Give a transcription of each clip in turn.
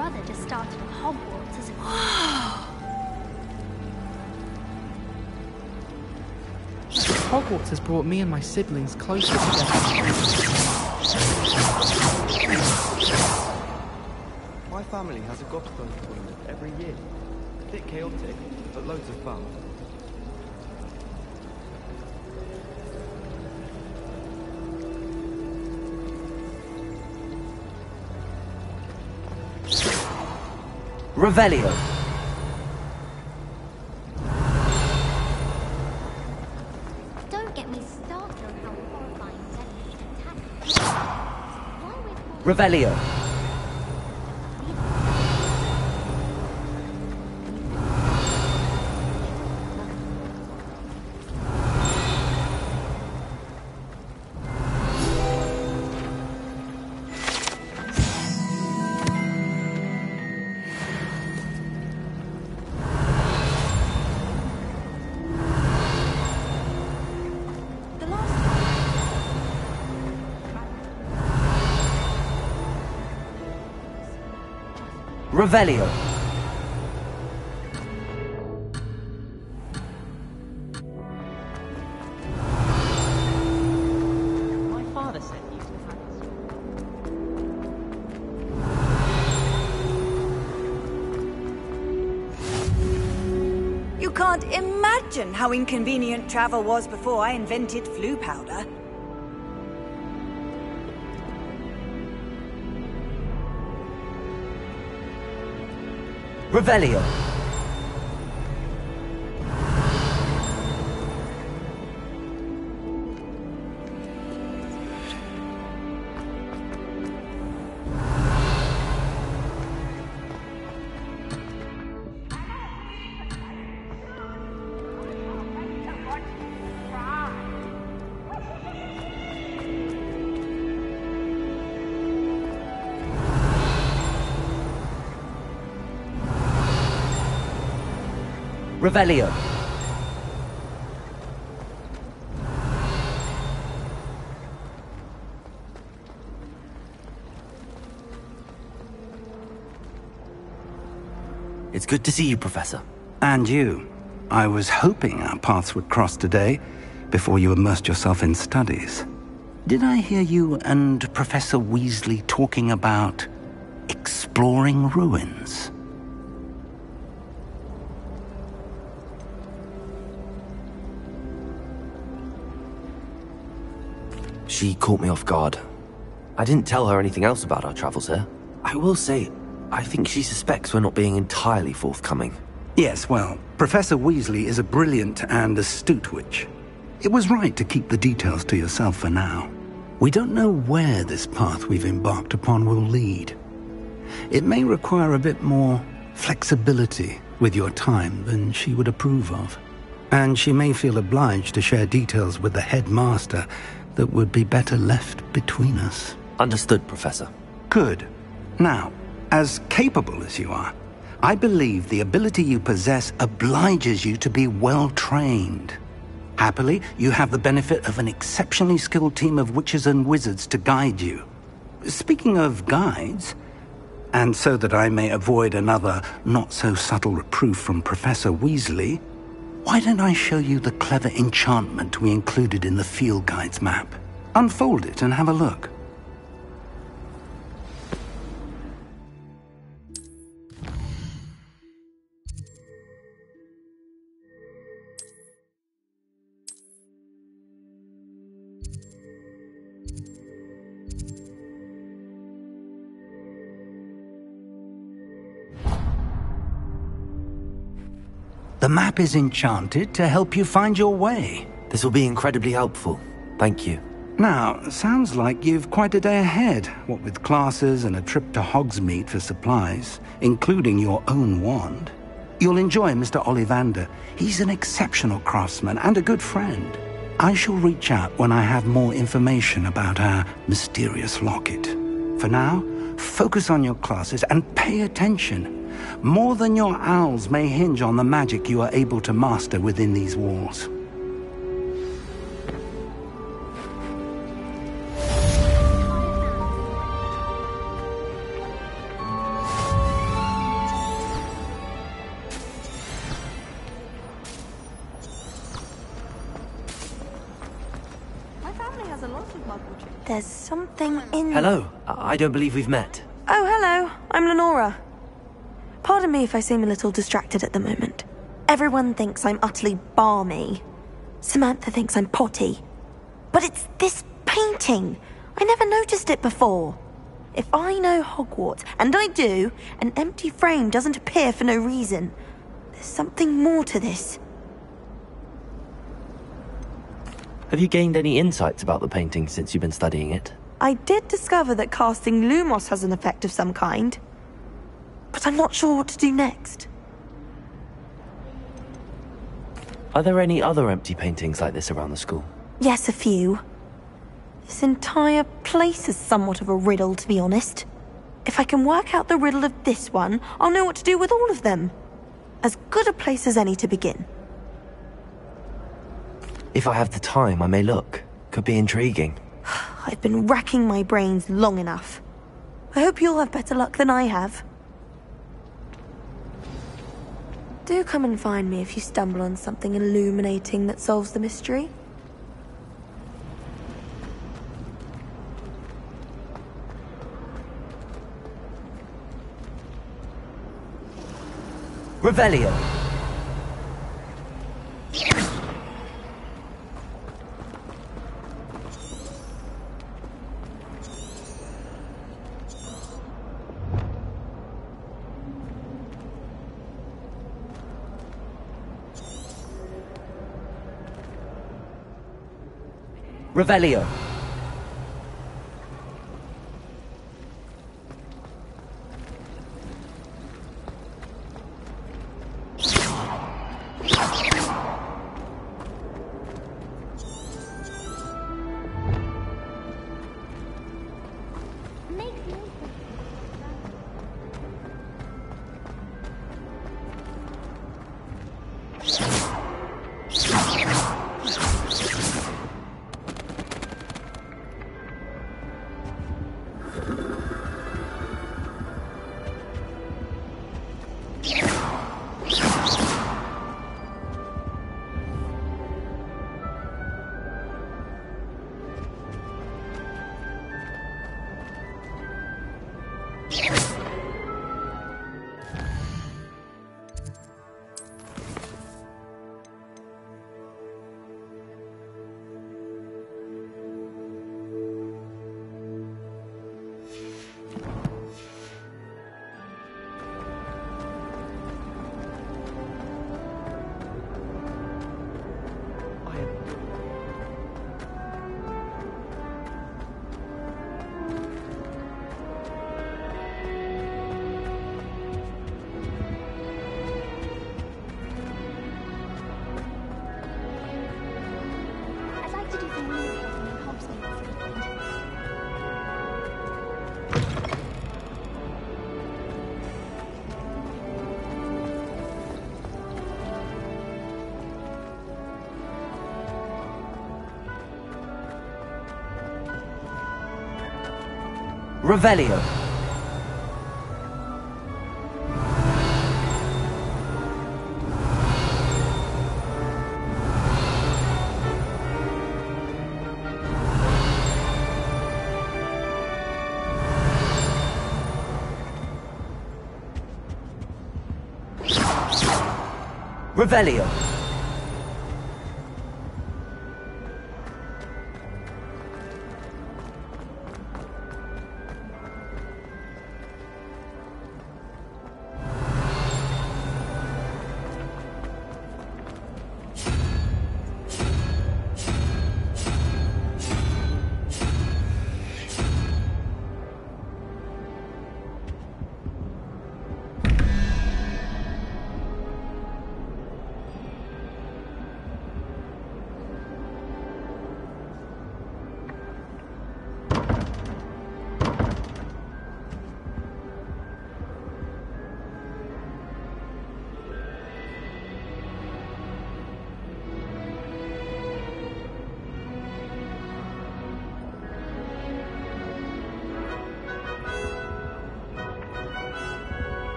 brother just started at Hogwarts as a... Hogwarts has brought me and my siblings closer together. My family has a Gobstone tournament every year. A bit chaotic, but loads of fun. Revelio. Don't get me started on how horrifying Deathly attack. Why would... Revelio. Revelio. My father sent you to You can't imagine how inconvenient travel was before I invented flu powder. Revelio. Revelio. It's good to see you, Professor. And you. I was hoping our paths would cross today, before you immersed yourself in studies. Did I hear you and Professor Weasley talking about exploring ruins? She caught me off guard. I didn't tell her anything else about our travels here. I will say, I think she suspects we're not being entirely forthcoming. Yes, well, Professor Weasley is a brilliant and astute witch. It was right to keep the details to yourself for now. We don't know where this path we've embarked upon will lead. It may require a bit more flexibility with your time than she would approve of. And she may feel obliged to share details with the headmaster that would be better left between us. Understood, Professor. Good. Now, as capable as you are, I believe the ability you possess obliges you to be well-trained. Happily, you have the benefit of an exceptionally skilled team of witches and wizards to guide you. Speaking of guides, and so that I may avoid another not-so-subtle reproof from Professor Weasley, why don't I show you the clever enchantment we included in the field guide's map? Unfold it and have a look. The map is enchanted to help you find your way. This will be incredibly helpful. Thank you. Now, sounds like you've quite a day ahead, what with classes and a trip to Hogsmeade for supplies, including your own wand. You'll enjoy Mr. Ollivander. He's an exceptional craftsman and a good friend. I shall reach out when I have more information about our mysterious locket. For now, focus on your classes and pay attention. More than your owls may hinge on the magic you are able to master within these walls. There's something in... Hello. I don't believe we've met. Oh, hello. I'm Lenora. Pardon me if I seem a little distracted at the moment. Everyone thinks I'm utterly balmy. Samantha thinks I'm potty. But it's this painting. I never noticed it before. If I know Hogwarts, and I do, an empty frame doesn't appear for no reason. There's something more to this. Have you gained any insights about the painting since you've been studying it? I did discover that casting Lumos has an effect of some kind. But I'm not sure what to do next. Are there any other empty paintings like this around the school? Yes, a few. This entire place is somewhat of a riddle, to be honest. If I can work out the riddle of this one, I'll know what to do with all of them. As good a place as any to begin. If I have the time, I may look. Could be intriguing. I've been racking my brains long enough. I hope you'll have better luck than I have. Do come and find me if you stumble on something illuminating that solves the mystery. Revelio. Revelio. I'd like to do some reading in Hogsmeade this weekend. Revelio. Revelio.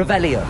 Revelio.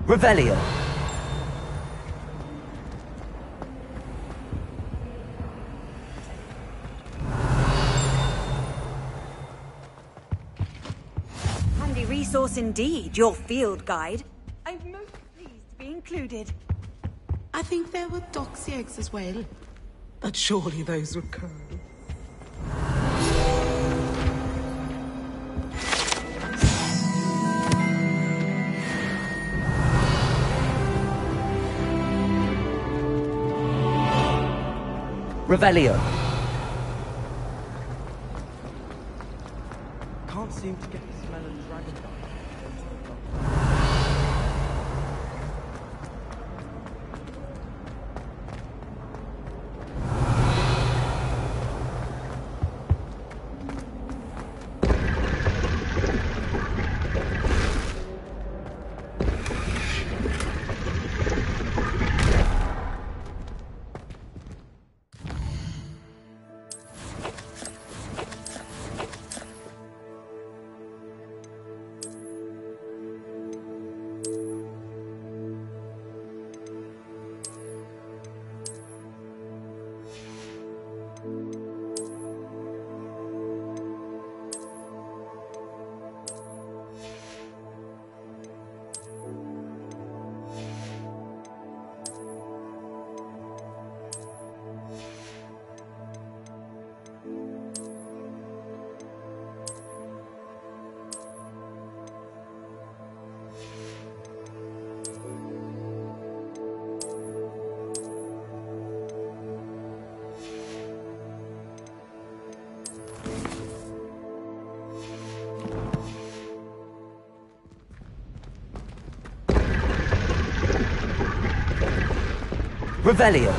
Revelio. Handy resource indeed, your field guide. I'm most pleased to be included. I think there were doxy eggs as well. But surely those were curled. Revelio. Can't seem to get the smell of dragon dye. Revelio.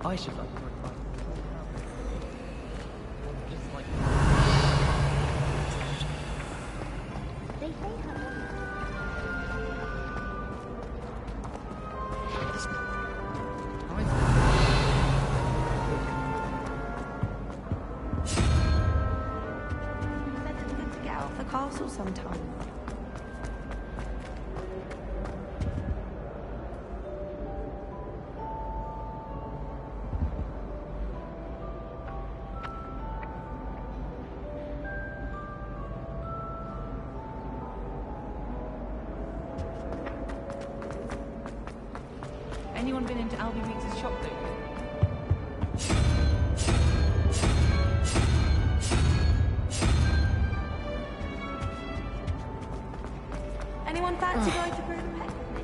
I should like to advise just like They say her. Said it's good to get out of the castle sometime. Anyone been into Albie Weeks' shop lately? Anyone fancy going to Broodham Head with me?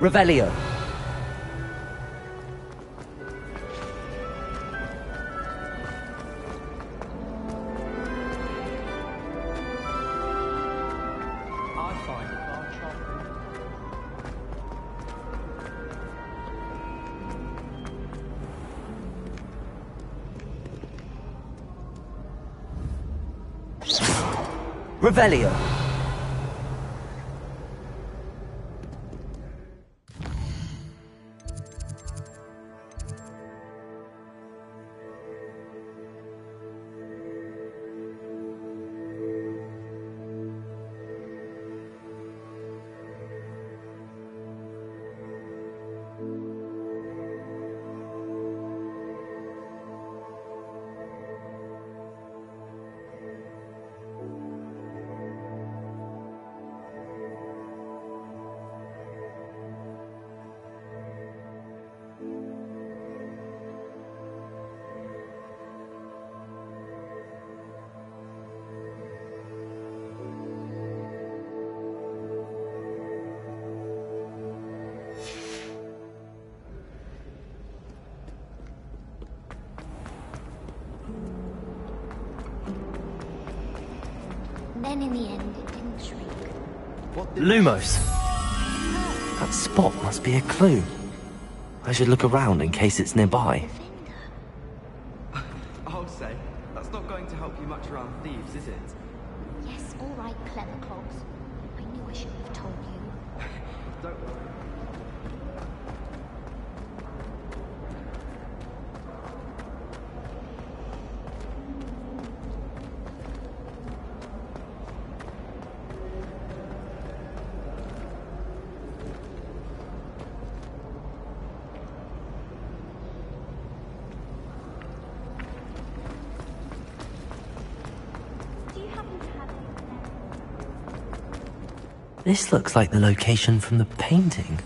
Revelio. I find our travel. Revelio. Then in the end, it didn't shrink. What did Lumos! That spot must be a clue. I should look around in case it's nearby. I'll say, that's not going to help you much around thieves, is it? Yes, all right, clever clogs. I knew I shouldn't have told you. Don't worry. Do you happen to have This looks like the location from the painting.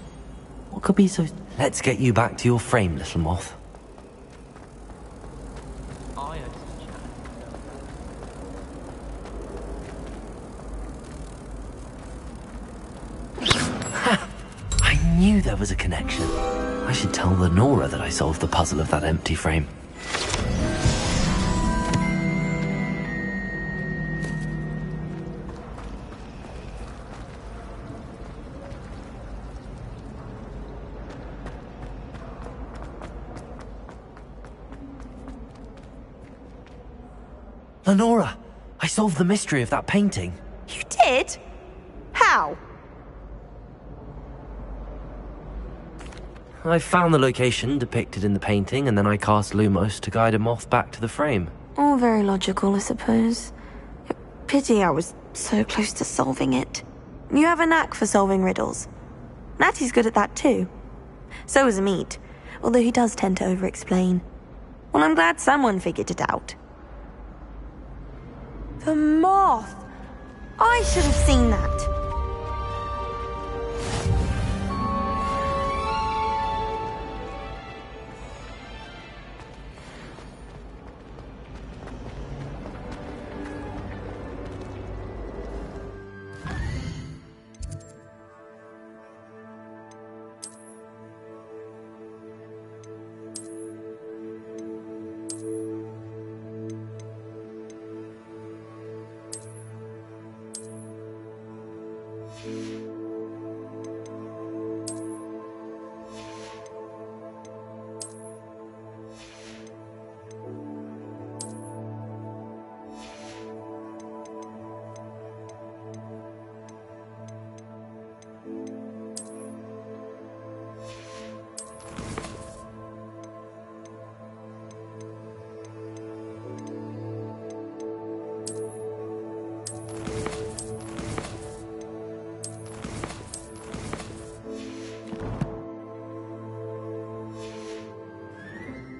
What could be so... Let's get you back to your frame, little moth. I owe to the chat. I knew there was a connection. I should tell Lenora that I solved the puzzle of that empty frame. Lenora, I solved the mystery of that painting. You did? How? I found the location depicted in the painting, and then I cast Lumos to guide a moth back to the frame. All very logical, I suppose. Pity I was so close to solving it. You have a knack for solving riddles. Natty's good at that too. So is Amit, although he does tend to over-explain. Well, I'm glad someone figured it out. The moth! I should have seen that.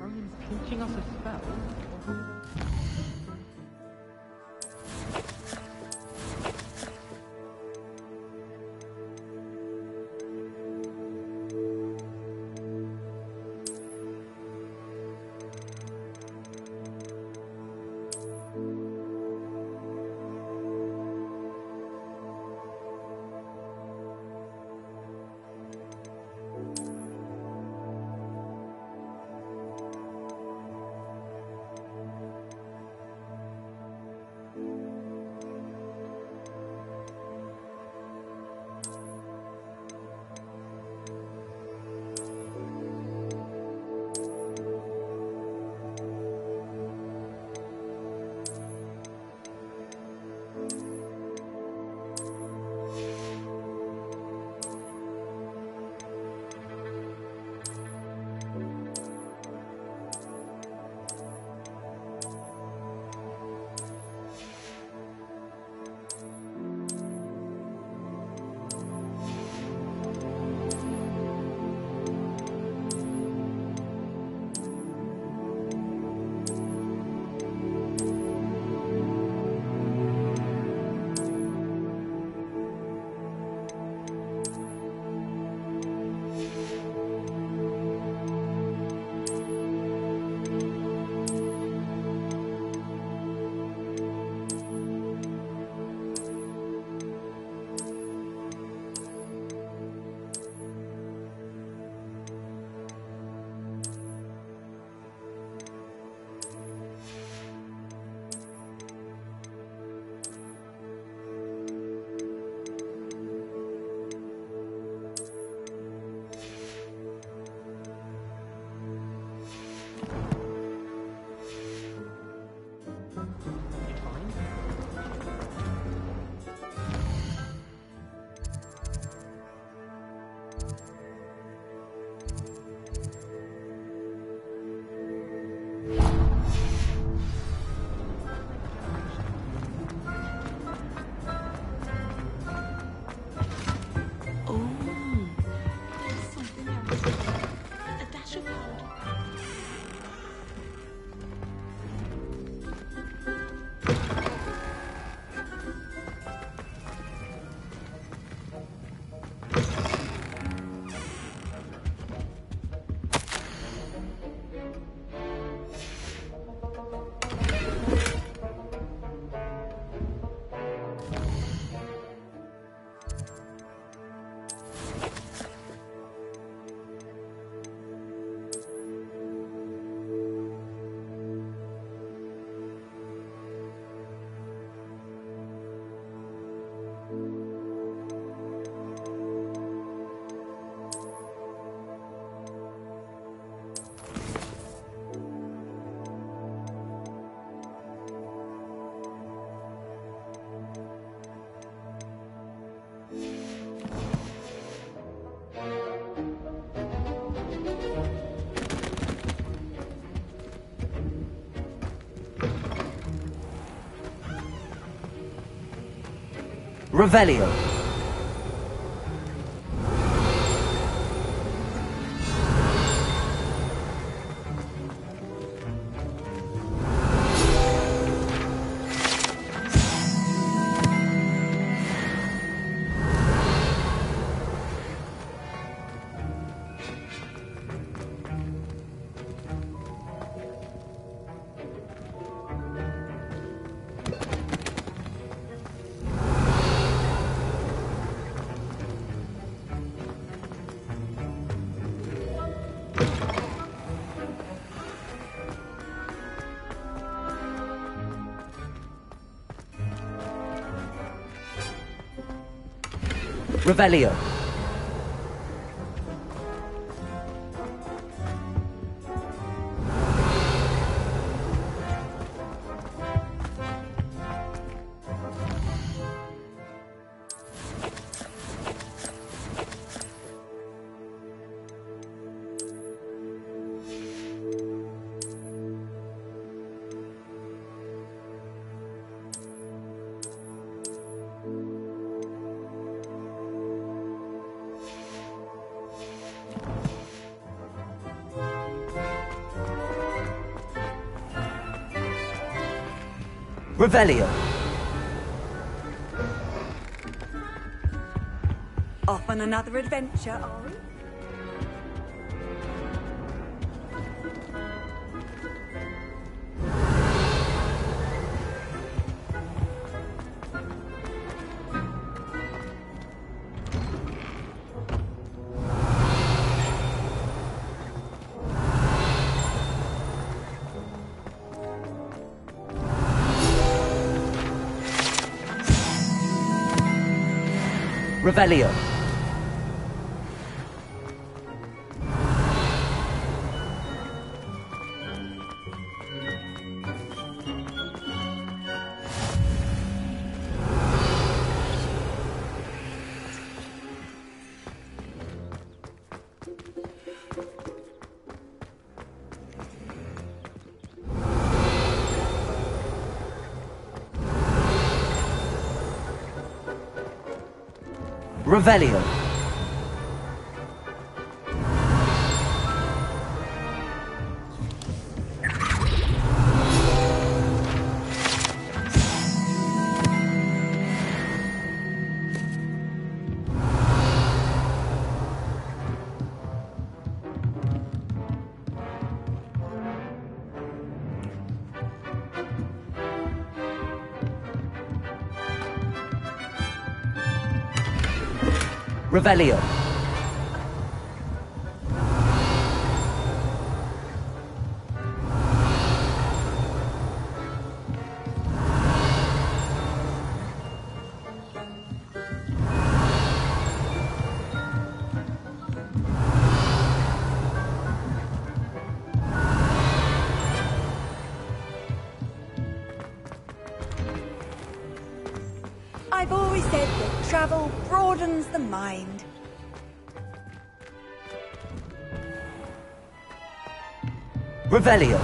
Rowan's teaching us a spell? Revelio. Revelio. Revelio. Off on another adventure, are we? Revelio. Revelio. Revelio. I've always said that travel broadens the mind. Revelio.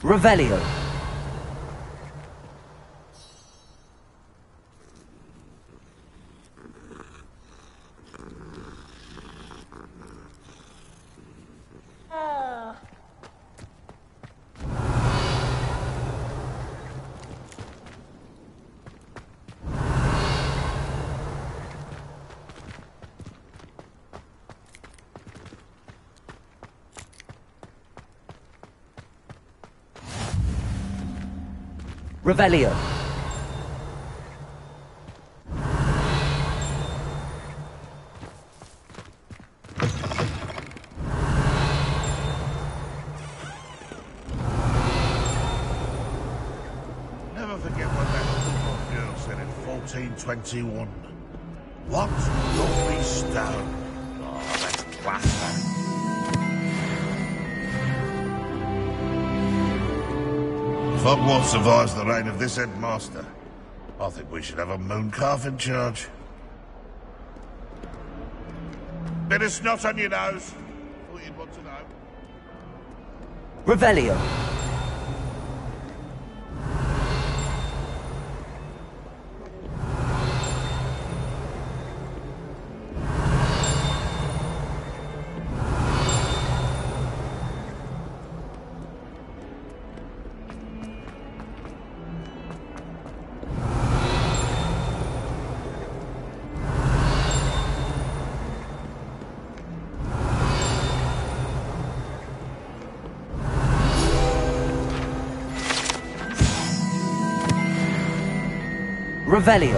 Revelio. Revelio. 1421. What? Lovely stone. Oh, that's class, If Hogwarts survives the reign of this headmaster, I think we should have a Mooncalf in charge. Bit of snot on your nose. Thought you'd want to know. Revelio. Revelio.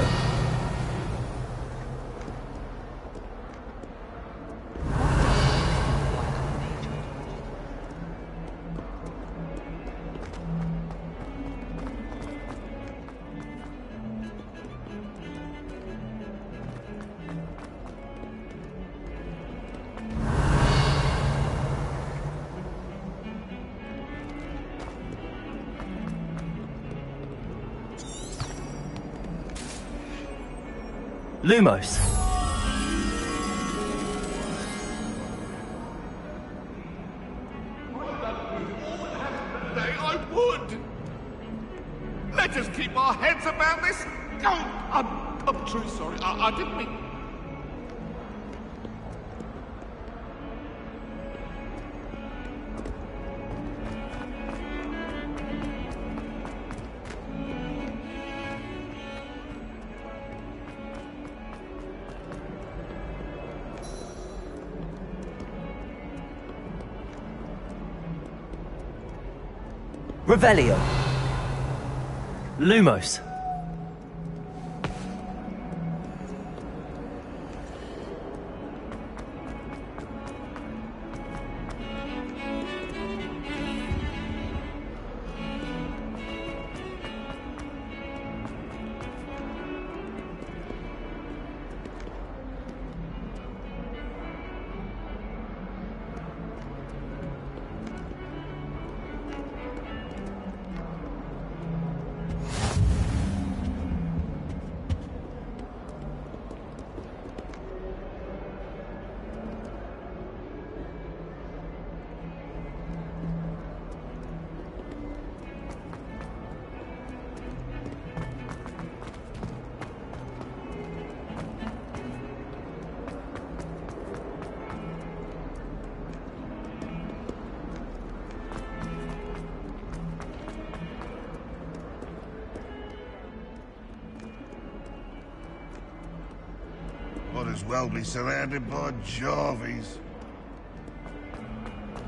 Lumos. I would. Let us keep our heads about this. Oh, I'm truly sorry. I didn't mean. Revelio. Lumos. Might as well be surrounded by Jarvies.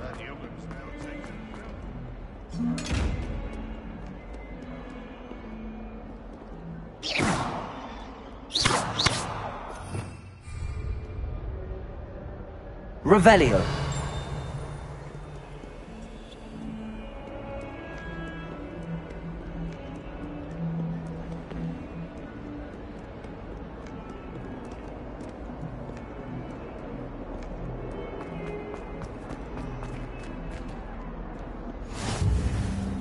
That young'un's now taken. Revelio.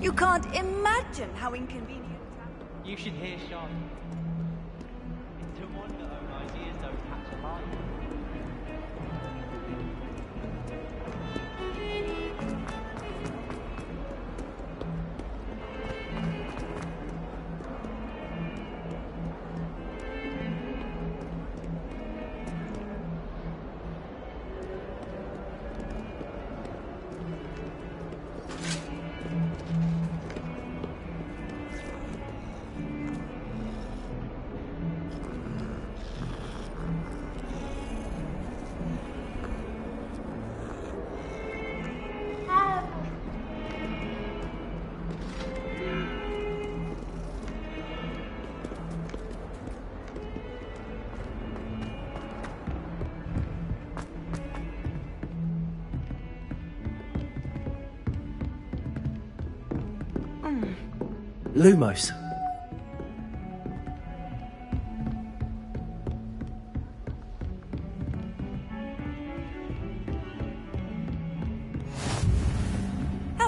You can't imagine how inconvenient. You should hear Sean. It's no wonder Onai's ears don't catch a lie. Lumos.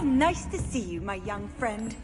How nice to see you, my young friend.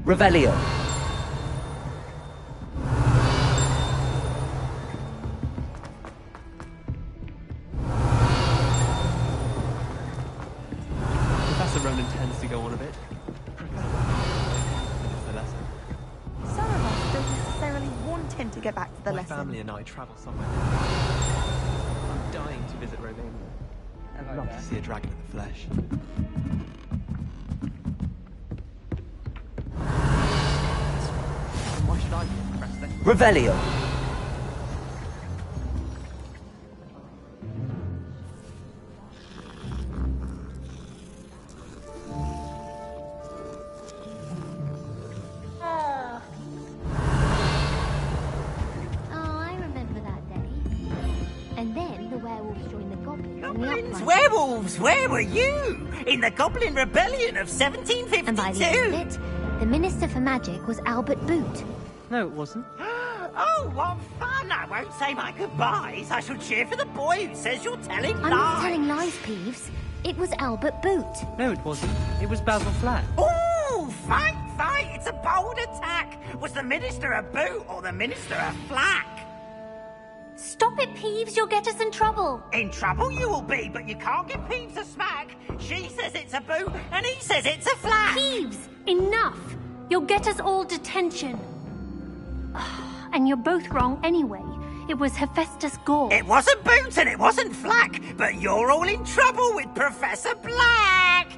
Revelio. Professor Ronan tends to go on a bit. Finish the lesson. Some of us don't necessarily want him to get back to the My lesson. family and I travel somewhere. I'm dying to visit Romania. I'd love to see a dragon in the flesh. Why should I be impressed then? Revelio. Oh, I remember that day. And then the werewolves joined the goblins. and the Goblins, uprising. werewolves, where were you? In the Goblin Rebellion of 1752? And by the end of it, the Minister for Magic was Albert Boot. No, it wasn't. Oh, what fun! I won't say my goodbyes. I shall cheer for the boy who says you're telling I'm lies. not telling lies, Peeves. It was Albert Boot. No, it wasn't. It was Basil Flat. Ooh, fight, fight! It's a bold attack. Was the Minister a boot or the Minister a flack? Stop it, Peeves. You'll get us in trouble. In trouble you will be, but you can't give Peeves a smack. She says it's a boot, and he says it's a flack. Peeves, enough. You'll get us all detention. And you're both wrong anyway. It was Hephaestus Gore. It wasn't Boot and it wasn't Flack, but you're all in trouble with Professor Black!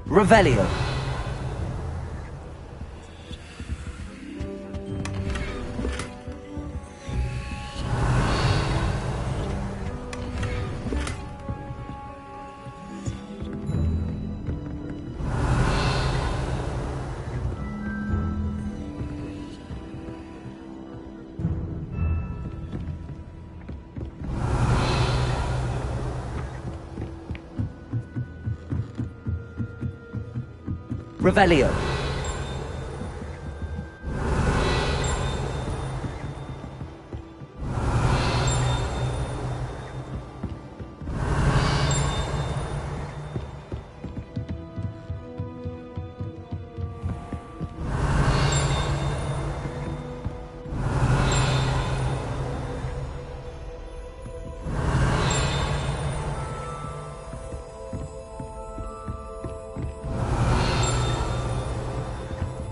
Revelio. Revelio.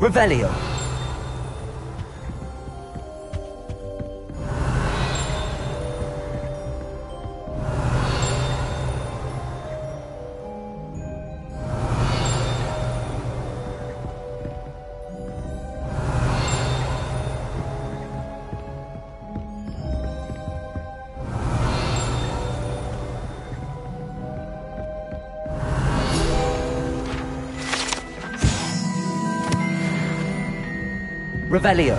Revelio. Revelio.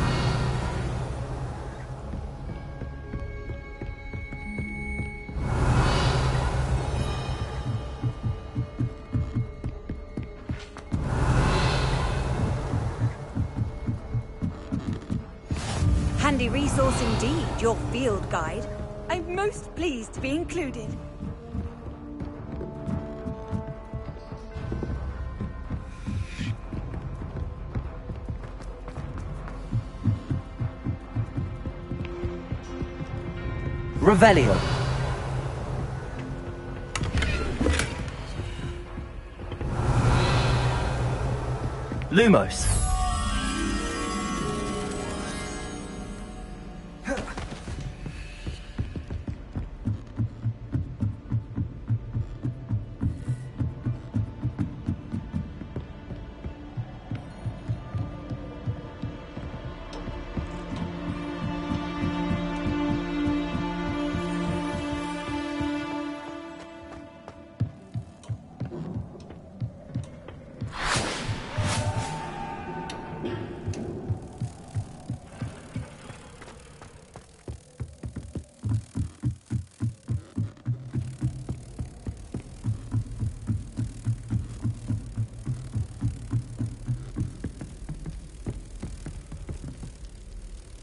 handy resource indeed, your field guide. I'm most pleased to be included. Revelio. Lumos.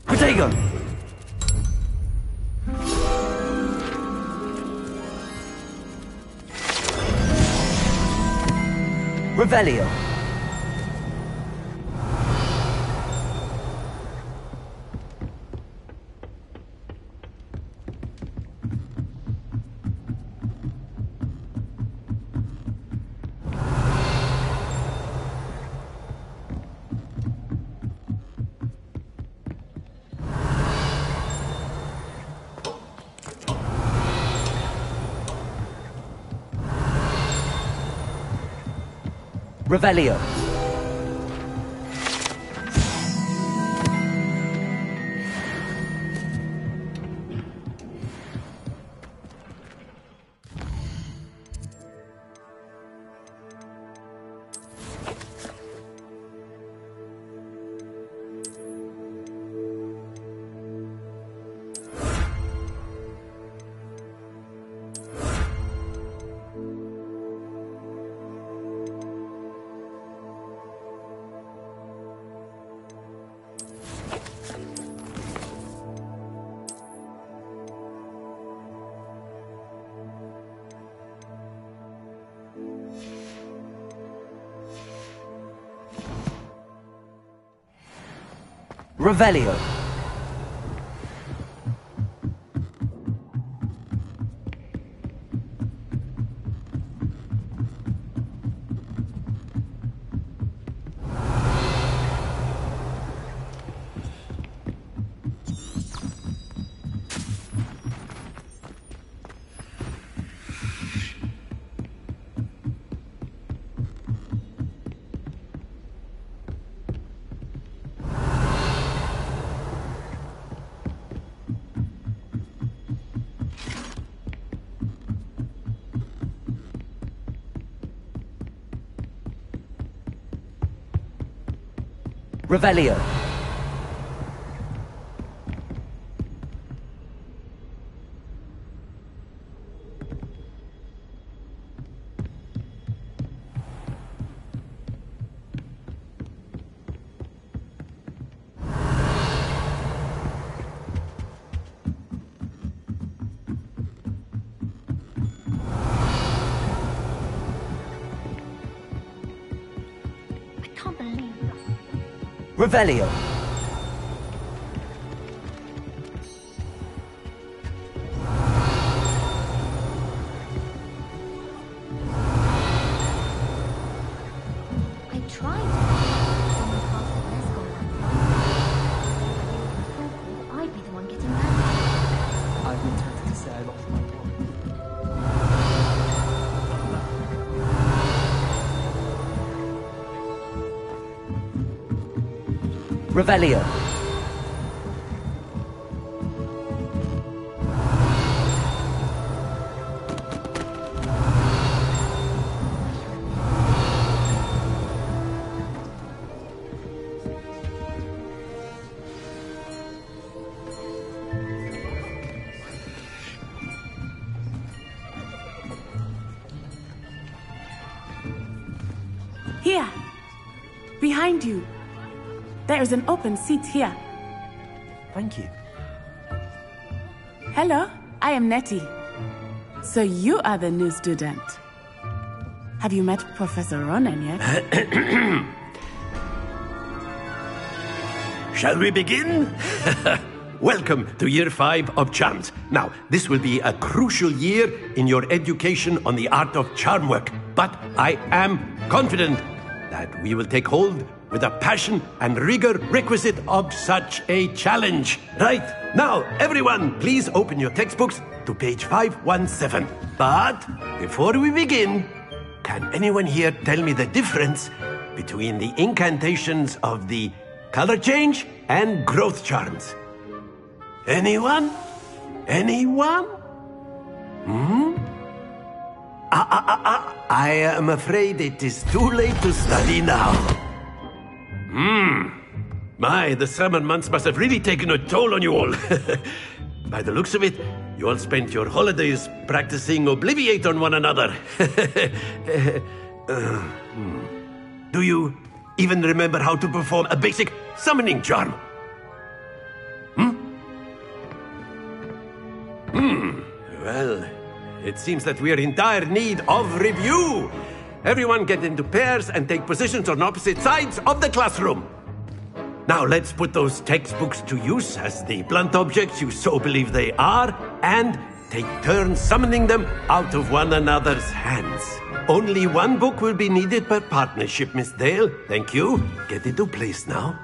Protego! Revelio. Revelio. Revelio. Revelio. I can't believe that. Revelio. I tried to someone cast the Lesgol that I'd be the one getting mad. I've been tempted to say I lost my boy. Revelio. Here! Behind you! There is an open seat here. Thank you. Hello, I am Nettie. So you are the new student. Have you met Professor Ronen yet? Shall we begin? Welcome to Year 5 of Charms. Now, this will be a crucial year in your education on the art of charm work, but I am confident that we will take hold with the passion and rigor requisite of such a challenge. Right, now, everyone, please open your textbooks to page 517. But before we begin, can anyone here tell me the difference between the incantations of the color change and growth charms? Anyone? Anyone? I am afraid it is too late to study now. My, the summer months must have really taken a toll on you all. By the looks of it, you all spent your holidays practicing Obliviate on one another. Do you even remember how to perform a basic summoning charm? Well, it seems that we are in dire need of review. Everyone get into pairs and take positions on opposite sides of the classroom. Now let's put those textbooks to use as the blunt objects you so believe they are, and take turns summoning them out of one another's hands. Only one book will be needed per partnership, Miss Dale. Thank you. Get into place now.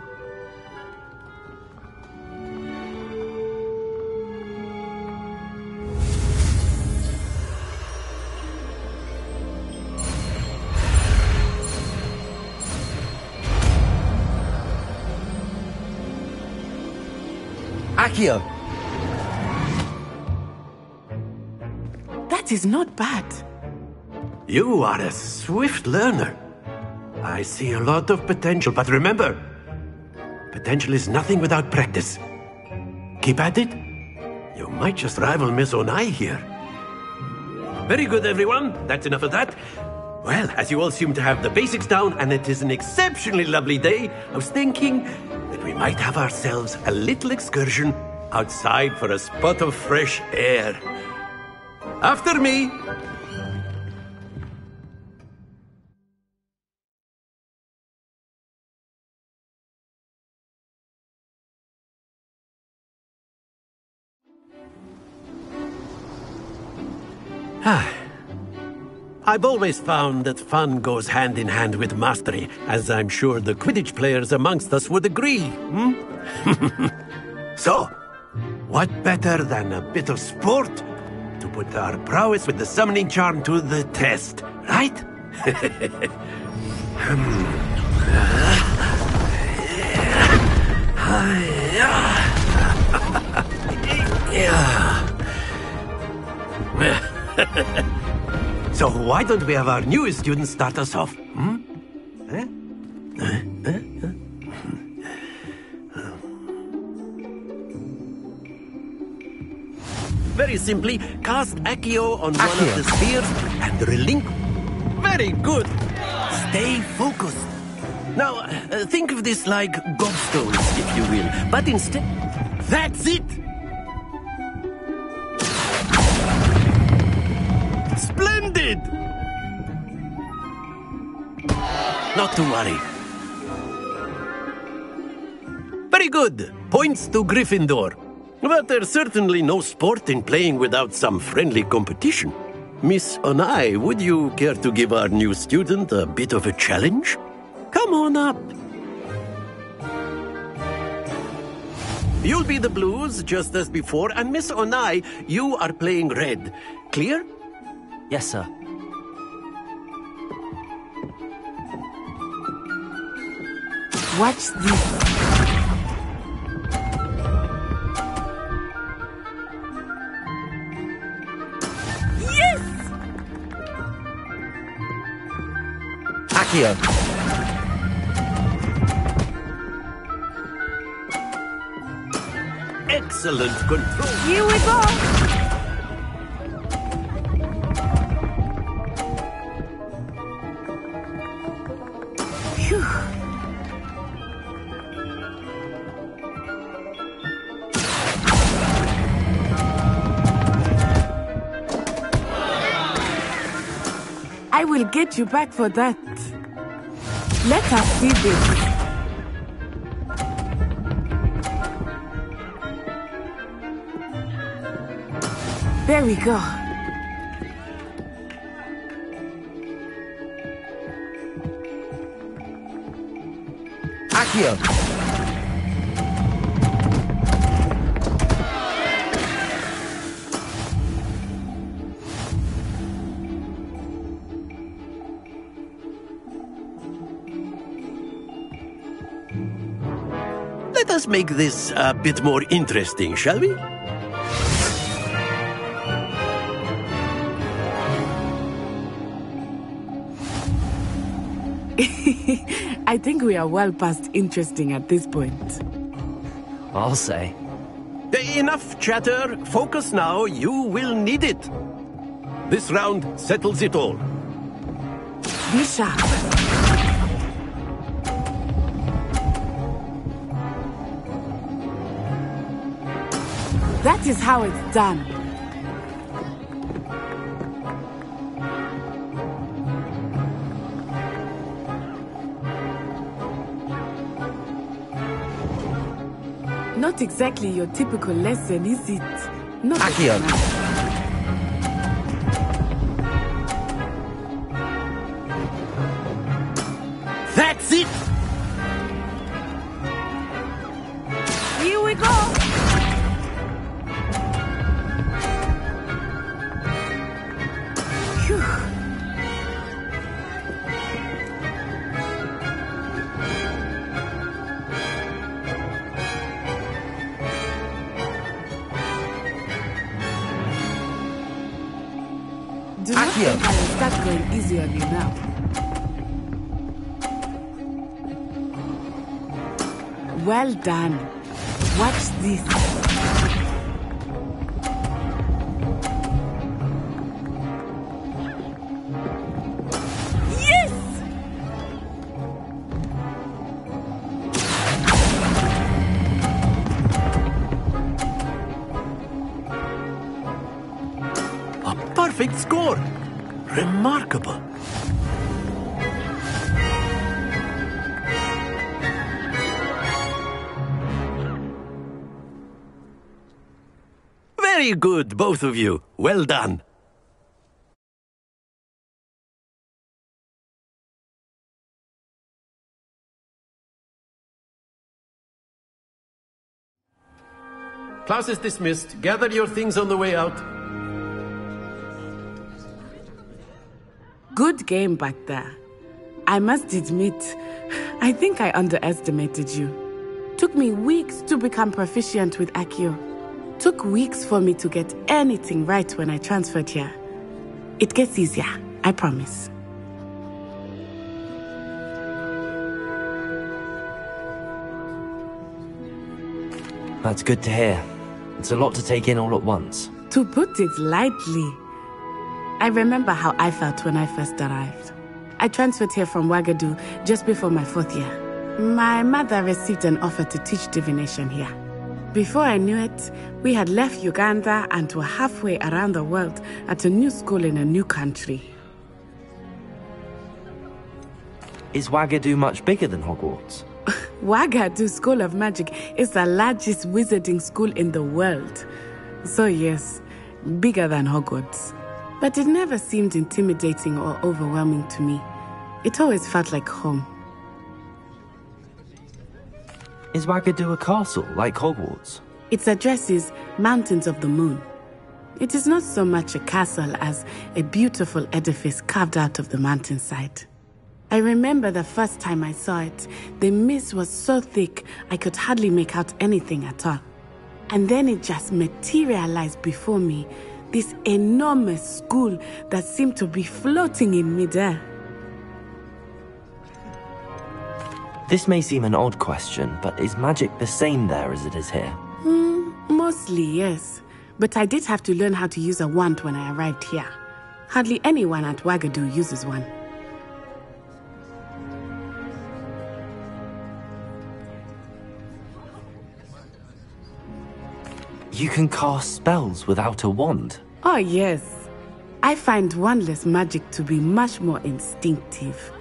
Accio! That is not bad. You are a swift learner. I see a lot of potential, but remember, potential is nothing without practice. Keep at it. You might just rival Miss Onai here. Very good, everyone. That's enough of that. Well, as you all seem to have the basics down, and it is an exceptionally lovely day, I was thinking that we might have ourselves a little excursion outside for a spot of fresh air. After me! I've always found that fun goes hand in hand with mastery, as I'm sure the Quidditch players amongst us would agree. So, what better than a bit of sport to put our prowess with the summoning charm to the test, right? So why don't we have our newest student start us off? Very simply, cast Accio on one of the spheres and relinquish. Very good. Stay focused. Now, think of this like gobstones, if you will, but instead... That's it! Splendid! Not to worry. Very good. Points to Gryffindor. But there's certainly no sport in playing without some friendly competition. Miss Onai, would you care to give our new student a bit of a challenge? Come on up. You'll be the blues, just as before, and Miss Onai, you are playing red. Clear? Yes, sir. Watch this. Accio. Excellent control. Here we go. I will get you back for that. Let us see this. There we go. Accio! Let us make this a bit more interesting, shall we? I think we are well past interesting at this point. I'll say. Enough chatter. Focus now. You will need it. This round settles it all. Be sharp. That is how it's done. Not exactly your typical lesson, is it? Not Accio. That's it! Here we go! Phew. Do not think I will start going easy on you now. Well done. Watch this. Yes! A perfect score. Remarkable. Very good, both of you. Well done. Class is dismissed. Gather your things on the way out. Good game back there. I must admit, I think I underestimated you. Took me weeks to become proficient with Accio. Took weeks for me to get anything right when I transferred here. It gets easier, I promise. That's good to hear. It's a lot to take in all at once. To put it lightly, I remember how I felt when I first arrived. I transferred here from Wagadu just before my 4th year. My mother received an offer to teach divination here. Before I knew it, we had left Uganda and were halfway around the world at a new school in a new country. Is Wagadu much bigger than Hogwarts? Wagadu School of Magic is the largest wizarding school in the world. So yes, bigger than Hogwarts. But it never seemed intimidating or overwhelming to me. It always felt like home. Is Wagadu a castle, like Hogwarts? Its address is Mountains of the Moon. It is not so much a castle as a beautiful edifice carved out of the mountainside. I remember the first time I saw it, the mist was so thick I could hardly make out anything at all. And then it just materialized before me, this enormous school that seemed to be floating in midair. This may seem an odd question, but is magic the same there as it is here? Mostly, yes. But I did have to learn how to use a wand when I arrived here. Hardly anyone at Wagadu uses one. You can cast spells without a wand? Oh, yes. I find wandless magic to be much more instinctive,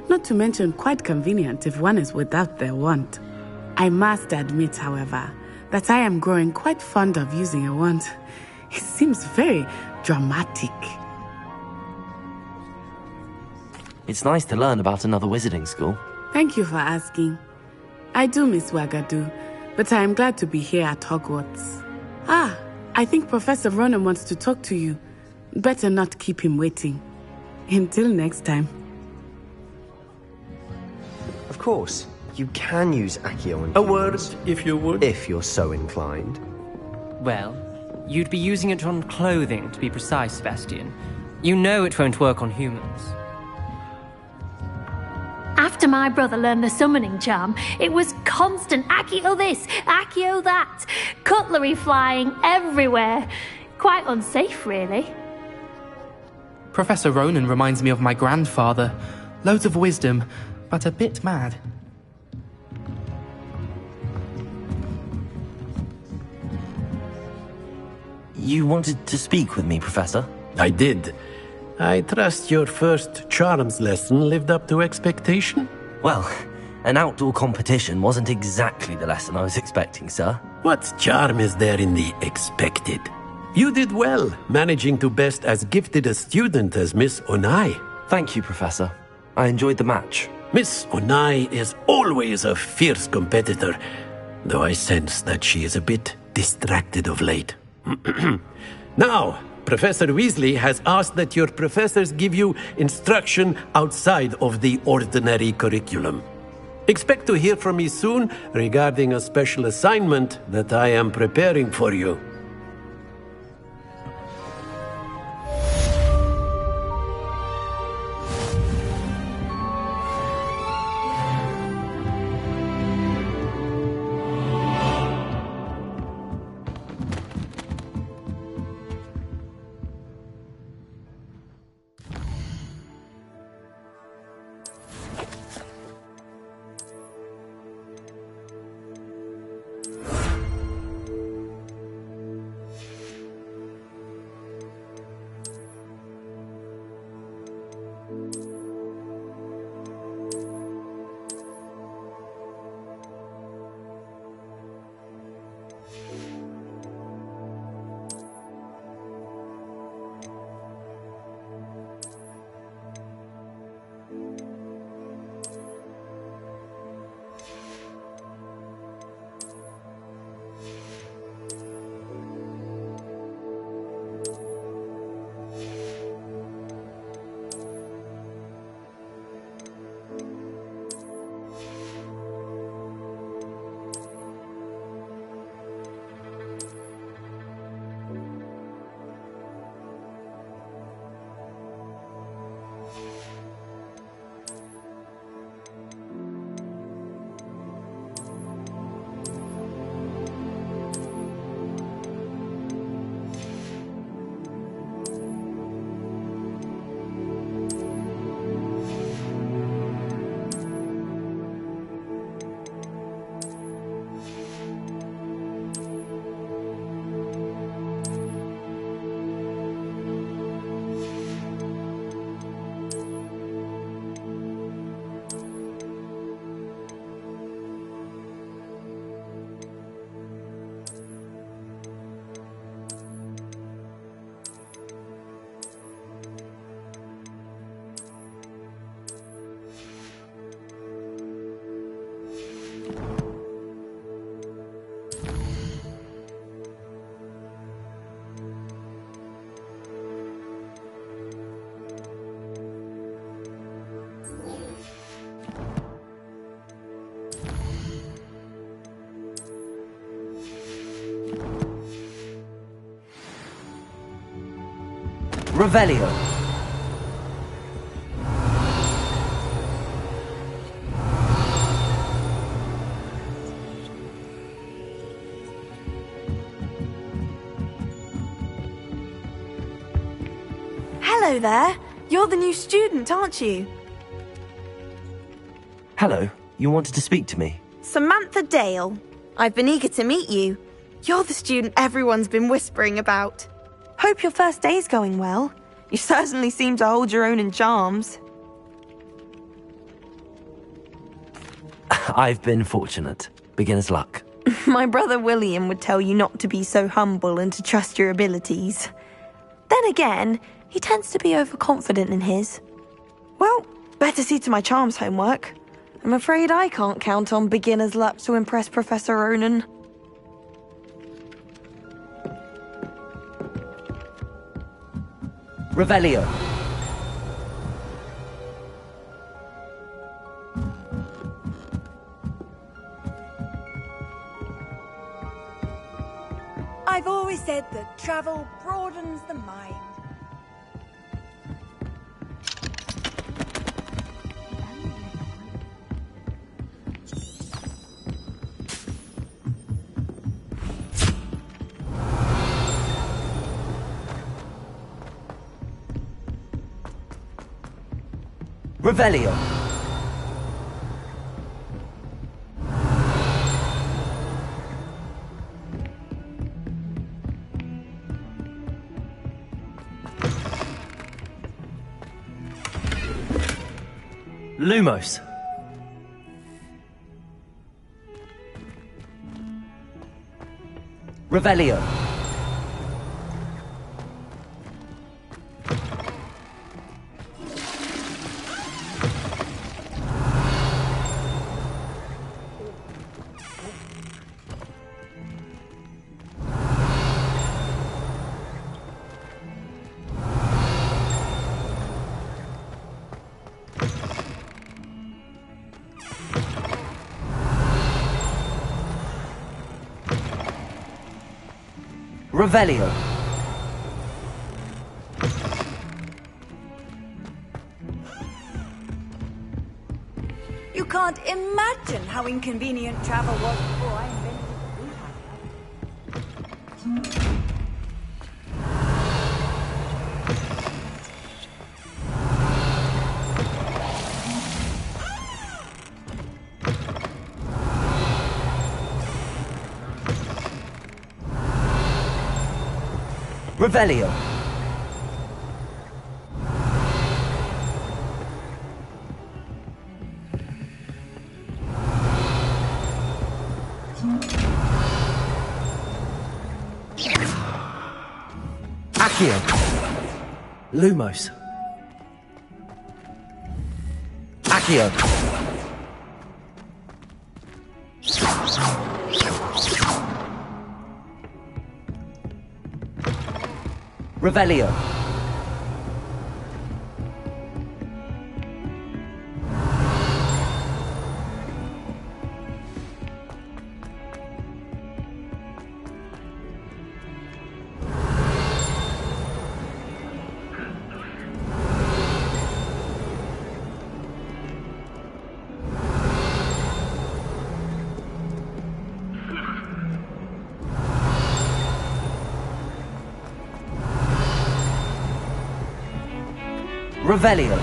not to mention quite convenient if one is without their wand. I must admit, however, that I am growing quite fond of using a wand. It seems very dramatic. It's nice to learn about another wizarding school. Thank you for asking. I do miss Wagadu, but I am glad to be here at Hogwarts. I think Professor Ronen wants to talk to you. Better not keep him waiting. Until next time. Of course, you can use Accio and A word, if you would. if you're so inclined. Well, you'd be using it on clothing, to be precise, Sebastian. You know it won't work on humans. After my brother learned the summoning charm, it was constant Accio this, Accio that, cutlery flying everywhere. Quite unsafe, really. Professor Ronen reminds me of my grandfather. Loads of wisdom, but a bit mad. You wanted to speak with me, Professor? I did. I trust your first charms lesson lived up to expectation? Well, an outdoor competition wasn't exactly the lesson I was expecting, sir. What charm is there in the expected? You did well, managing to best as gifted a student as Miss Onai. Thank you, Professor. I enjoyed the match. Miss Onai is always a fierce competitor, though I sense that she is a bit distracted of late. Now, Professor Weasley has asked that your professors give you instruction outside of the ordinary curriculum. Expect to hear from me soon regarding a special assignment that I am preparing for you. Revelio. Hello there. You're the new student, aren't you? Hello. You wanted to speak to me? Samantha Dale. I've been eager to meet you. You're the student everyone's been whispering about. Hope your first day's going well. You certainly seem to hold your own in charms. I've been fortunate. Beginner's luck. My brother William would tell you not to be so humble and to trust your abilities. Then again, he tends to be overconfident in his. Well, better see to my charms homework. I'm afraid I can't count on beginner's luck to impress Professor Ronen. Revelio. I've always said that travel broadens the mind. Revelio. Lumos. Revelio. Revelio. You can't imagine how inconvenient travel was before I invented the blue. Revelio. Accio. Lumos. Accio. Revelio. Revelio.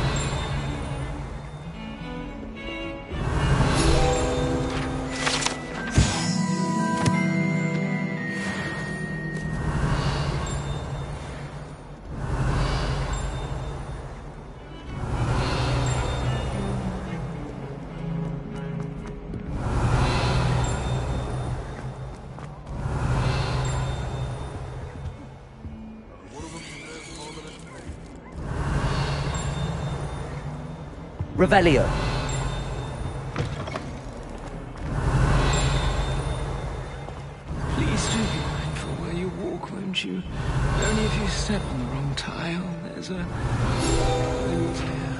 Revelio. Please do be mindful where you walk, won't you? Only if you step on the wrong tile, there's a... Oh dear.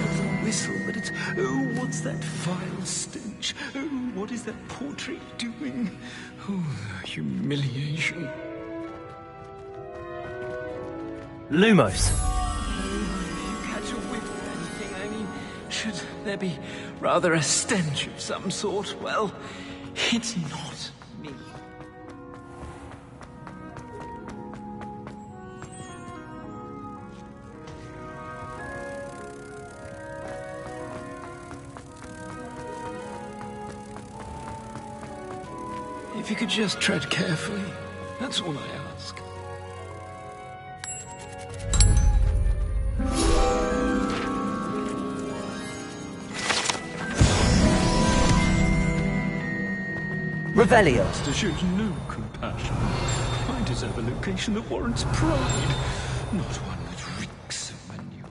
It's a whistle, but it's... Oh, what's that vile stench? Oh, what is that portrait doing? Oh, the humiliation. Lumos. Should there be rather a stench of some sort? Well, it's not me. If you could just tread carefully, that's all I ask. Revelio. Master shows no compassion. I deserve a location that warrants pride, not one that reeks of manure.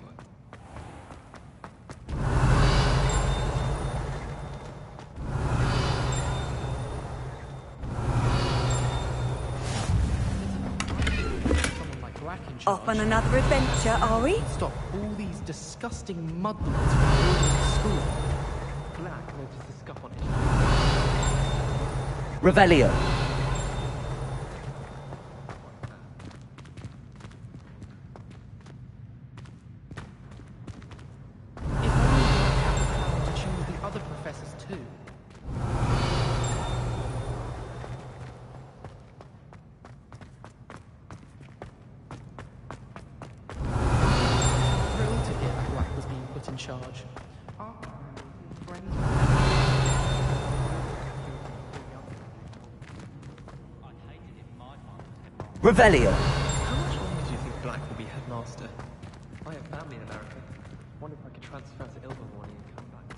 Off on another adventure, are we? Stop all these disgusting mudlords from building a school. Black noticed the scuff on it. Revelio. If only I had the power to choose the other professors too. Thrilled to hear that Black was being put in charge. Revelio. How much longer do you think Black will be headmaster? I have family in America. Wonder if I could transfer to Ilvermorny and come back.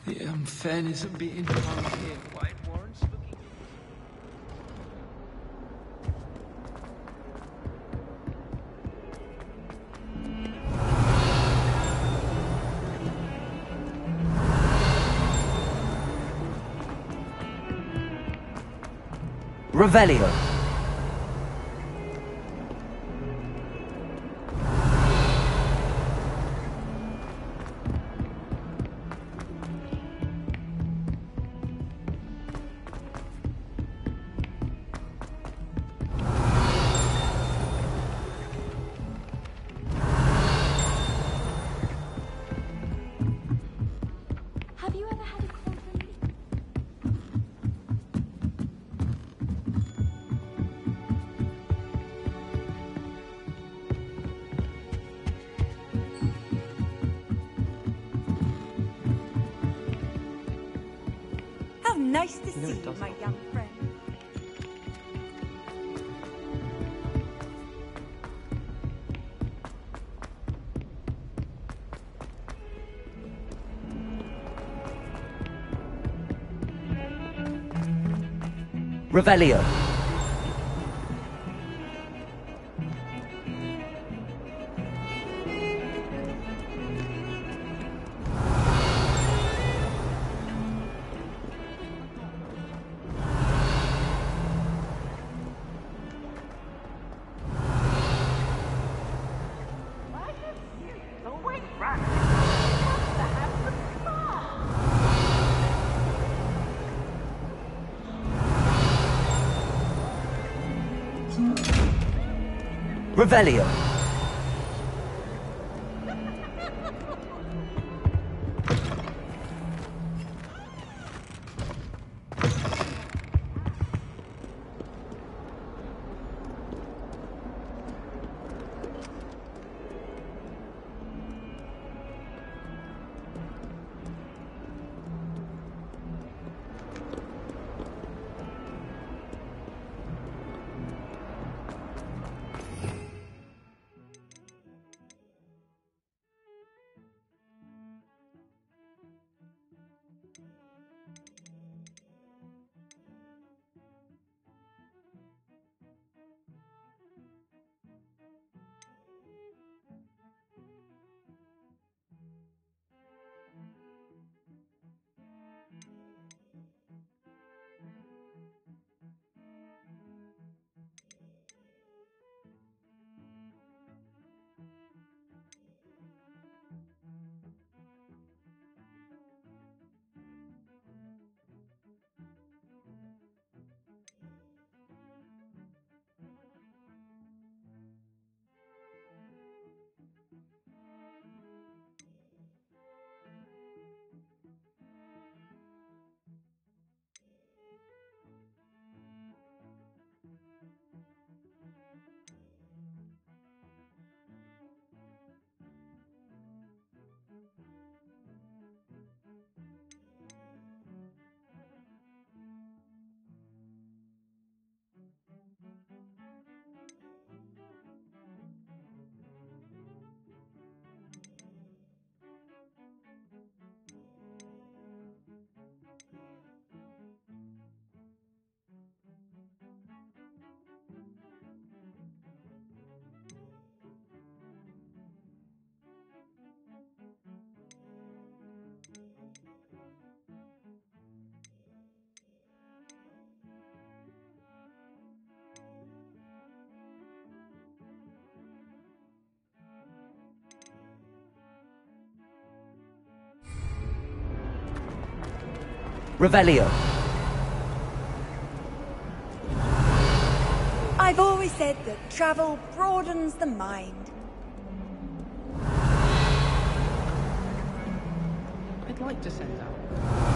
The unfairness of being found here quite warrants looking. Revelio. Have you ever had a cauldron? How nice to No, see it you, doesn't. my young friend. Revelio. Revelio. Revelio. I've always said that travel broadens the mind. I'd like to send out